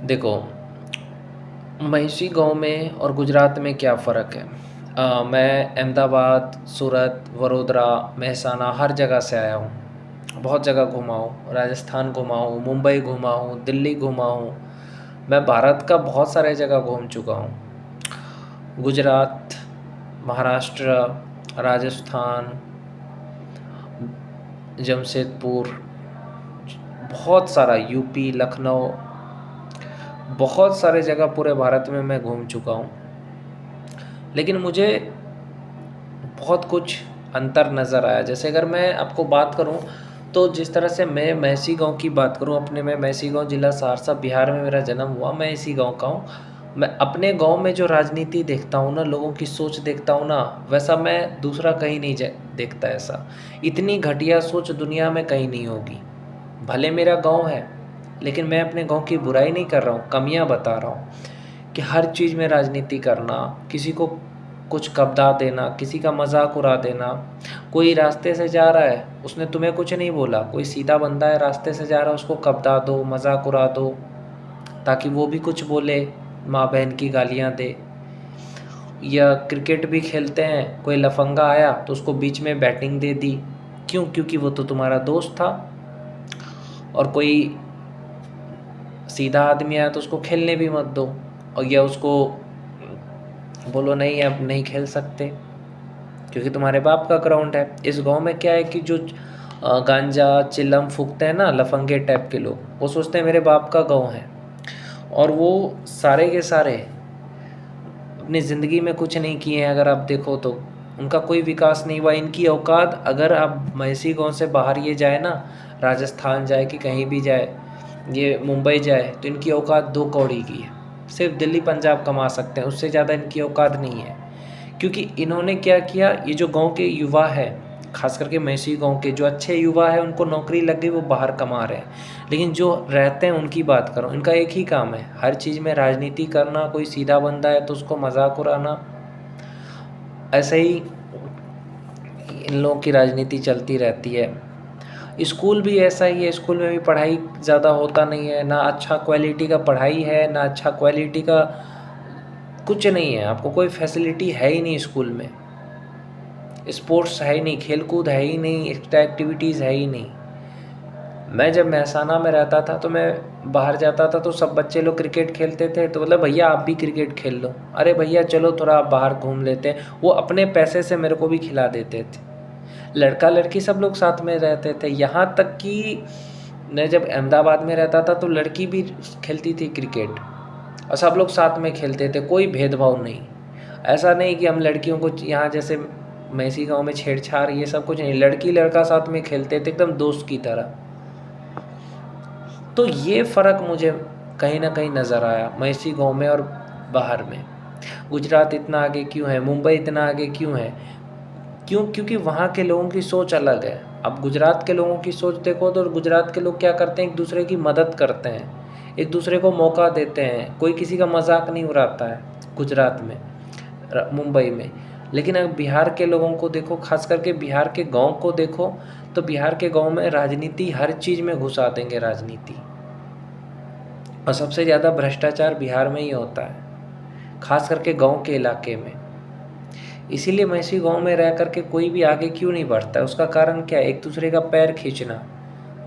देखो, महिषी गाँव में और गुजरात में क्या फ़र्क है। मैं अहमदाबाद, सूरत, वडोदरा, मेहसाना हर जगह से आया हूँ। बहुत जगह घूमा हूँ, राजस्थान घूमा हूँ, मुंबई घूमा हूँ, दिल्ली घूमा हूँ। मैं भारत का बहुत सारे जगह घूम चुका हूँ। गुजरात, महाराष्ट्र, राजस्थान, जमशेदपुर, बहुत सारा यूपी, लखनऊ, बहुत सारे जगह पूरे भारत में मैं घूम चुका हूँ। लेकिन मुझे बहुत कुछ अंतर नज़र आया। जैसे अगर मैं आपको बात करूं तो जिस तरह से मैं मैसी गांव की बात करूं, अपने में मैसी गांव ज़िला सहरसा बिहार में मेरा जन्म हुआ, मैं इसी गांव का हूं। मैं अपने गांव में जो राजनीति देखता हूं ना, लोगों की सोच देखता हूं ना, वैसा मैं दूसरा कहीं नहीं देखता। ऐसा इतनी घटिया सोच दुनिया में कहीं नहीं होगी। भले मेरा गाँव है, लेकिन मैं अपने गाँव की बुराई नहीं कर रहा हूँ, कमियाँ बता रहा हूँ कि हर चीज़ में राजनीति करना, किसी को कुछ कब्जा देना, किसी का मजाक उड़ा देना। कोई रास्ते से जा रहा है, उसने तुम्हें कुछ नहीं बोला, कोई सीधा बंदा है रास्ते से जा रहा है, उसको कब्जा दो, मजाक उड़ा दो, ताकि वो भी कुछ बोले, माँ बहन की गालियाँ दे। या क्रिकेट भी खेलते हैं, कोई लफंगा आया तो उसको बीच में बैटिंग दे दी। क्यों? क्योंकि वो तो तुम्हारा दोस्त था। और कोई सीधा आदमी आया तो उसको खेलने भी मत दो, और या उसको बोलो नहीं अब नहीं खेल सकते क्योंकि तुम्हारे बाप का ग्राउंड है। इस गांव में क्या है कि जो गांजा चिल्लम फूकते हैं ना, लफंगे टाइप के लोग, वो सोचते हैं मेरे बाप का गांव है, और वो सारे के सारे अपनी ज़िंदगी में कुछ नहीं किए हैं। अगर आप देखो तो उनका कोई विकास नहीं हुआ। इनकी औकात, अगर आप मैसी गांव से बाहर ये जाए ना, राजस्थान जाए कि कहीं भी जाए, ये मुंबई जाए, तो इनकी औकात 2 कौड़ी की है। सिर्फ दिल्ली पंजाब कमा सकते हैं, उससे ज़्यादा इनकी औकात नहीं है। क्योंकि इन्होंने क्या किया, ये जो गांव के युवा है, खास करके मैसी गांव के जो अच्छे युवा है, उनको नौकरी लग गई, वो बाहर कमा रहे हैं। लेकिन जो रहते हैं उनकी बात करो, इनका एक ही काम है, हर चीज़ में राजनीति करना। कोई सीधा बंदा है तो उसको मजाक उड़ाना। ऐसे ही इन लोगों की राजनीति चलती रहती है। स्कूल भी ऐसा ही है, स्कूल में भी पढ़ाई ज़्यादा होता नहीं है, ना अच्छा क्वालिटी का पढ़ाई है, ना अच्छा क्वालिटी का कुछ नहीं है। आपको कोई फैसिलिटी है ही नहीं स्कूल में। स्पोर्ट्स है ही नहीं, खेल कूद है ही नहीं, एक्स्ट्रा एक्टिविटीज़ है ही नहीं। मैं जब मेहसाना में रहता था तो मैं बाहर जाता था तो सब बच्चे लोग क्रिकेट खेलते थे, तो मतलब भैया आप भी क्रिकेट खेल लो, अरे भैया चलो थोड़ा आप बाहर घूम लेते हैं। वो अपने पैसे से मेरे को भी खिला देते थे। लड़का लड़की सब लोग साथ में रहते थे। यहाँ तक कि मैं जब अहमदाबाद में रहता था तो लड़की भी खेलती थी क्रिकेट, और सब लोग साथ में खेलते थे, कोई भेदभाव नहीं। ऐसा नहीं कि हम लड़कियों को यहाँ जैसे मैसी गांव में छेड़छाड़ ये सब कुछ नहीं, लड़की लड़का साथ में खेलते थे एकदम दोस्त की तरह। तो ये फ़र्क मुझे कहीं ना कहीं नज़र आया मैसी गांव में और बाहर में। गुजरात इतना आगे क्यों है, मुंबई इतना आगे क्यों है? क्यों? क्योंकि वहाँ के लोगों की सोच अलग है। अब गुजरात के लोगों की सोच देखो तो गुजरात के लोग क्या करते हैं, एक दूसरे की मदद करते हैं, एक दूसरे को मौका देते हैं, कोई किसी का मजाक नहीं उड़ाता है गुजरात में, मुंबई में। लेकिन अगर बिहार के लोगों को देखो, खास करके बिहार के गांव को देखो, तो बिहार के गांव में राजनीति हर चीज़ में घुसा देंगे राजनीति। और सबसे ज़्यादा भ्रष्टाचार बिहार में ही होता है, खास करके गांव के इलाके में। इसीलिए मैं इसी गांव में रह कर के कोई भी आगे क्यों नहीं बढ़ता है, उसका कारण क्या है? एक दूसरे का पैर खींचना,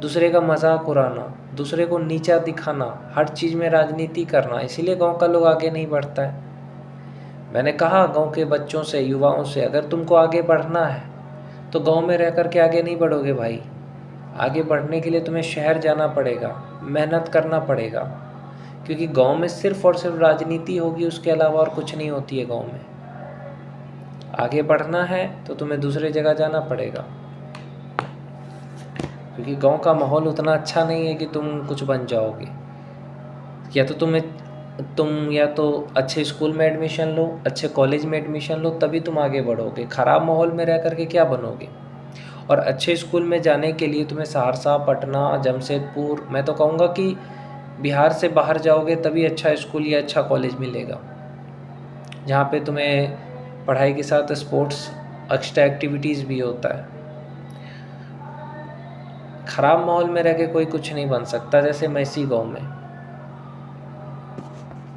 दूसरे का मजाक उड़ाना, दूसरे को नीचा दिखाना, हर चीज़ में राजनीति करना। इसीलिए गांव का लोग आगे नहीं बढ़ता है। मैंने कहा गांव के बच्चों से, युवाओं से, अगर तुमको आगे बढ़ना है तो गांव में रह कर के आगे नहीं बढ़ोगे भाई। आगे बढ़ने के लिए तुम्हें शहर जाना पड़ेगा, मेहनत करना पड़ेगा। क्योंकि गांव में सिर्फ और सिर्फ राजनीति होगी, उसके अलावा और कुछ नहीं होती है गांव में। आगे बढ़ना है तो तुम्हें दूसरे जगह जाना पड़ेगा, क्योंकि गांव का माहौल उतना अच्छा नहीं है कि तुम कुछ बन जाओगे। या तो तुम या तो अच्छे स्कूल में एडमिशन लो, अच्छे कॉलेज में एडमिशन लो, तभी तुम आगे बढ़ोगे। ख़राब माहौल में रह करके क्या बनोगे? और अच्छे स्कूल में जाने के लिए तुम्हें सहरसा, पटना, जमशेदपुर, मैं तो कहूँगा कि बिहार से बाहर जाओगे तभी अच्छा स्कूल या अच्छा कॉलेज मिलेगा, जहाँ पे तुम्हें पढ़ाई के साथ स्पोर्ट्स एक्स्ट्रा एक्टिविटीज़ भी होता है। ख़राब माहौल में रह के कोई कुछ नहीं बन सकता, जैसे मैसी गाँव में।